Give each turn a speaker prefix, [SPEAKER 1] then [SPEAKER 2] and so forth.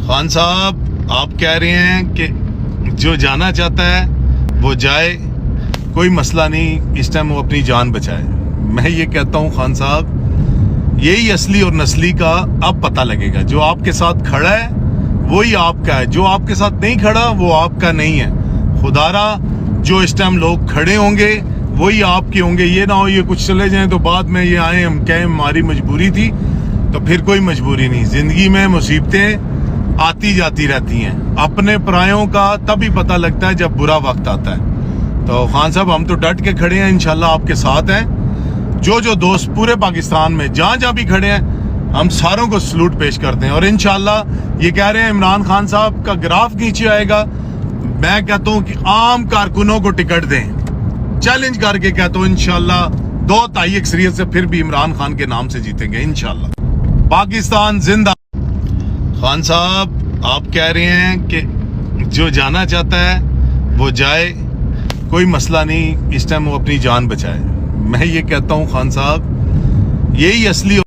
[SPEAKER 1] خان صاحب آپ کہہ رہے ہیں کہ جو جانا چاہتا ہے وہ جائے، کوئی مسئلہ نہیں، اس ٹائم وہ اپنی جان بچائے۔ میں یہ کہتا ہوں خان صاحب، یہی اصلی اور نسلی کا اب پتہ لگے گا۔ جو آپ کے ساتھ کھڑا ہے وہی آپ کا ہے، جو آپ کے ساتھ نہیں کھڑا وہ آپ کا نہیں ہے۔ خدا را جو اس ٹائم لوگ کھڑے ہوں گے وہی آپ کے ہوں گے۔ یہ نہ ہو یہ کچھ چلے جائیں تو بعد میں یہ آئیں ہم کہیں ہماری مجبوری تھی، تو پھر کوئی مجبوری نہیں۔ زندگی میں مصیبتیں آتی جاتی رہتی ہیں، اپنے پرایوں کا تب ہی پتہ لگتا ہے جب برا وقت آتا ہے۔ تو خان صاحب ہم تو ڈٹ کے کھڑے ہیں، انشاءاللہ آپ کے ساتھ ہیں۔ جو دوست پورے پاکستان میں جہاں بھی کھڑے ہیں ہم ساروں کو سلوٹ پیش کرتے ہیں، اور انشاءاللہ یہ کہہ رہے ہیں عمران خان صاحب کا گراف نیچے آئے گا۔ میں کہتا ہوں کہ عام کارکنوں کو ٹکٹ دیں، چیلنج کر کے کہتا ہوں انشاءاللہ 2-2.5 اکثریت سے پھر بھی عمران خان کے نام سے جیتیں گے انشاءاللہ۔ پاکستان زندہ۔ خان صاحب آپ کہہ رہے ہیں کہ جو جانا چاہتا ہے وہ جائے، کوئی مسئلہ نہیں، اس ٹائم وہ اپنی جان بچائے۔ میں یہ کہتا ہوں خان صاحب، یہی اصلی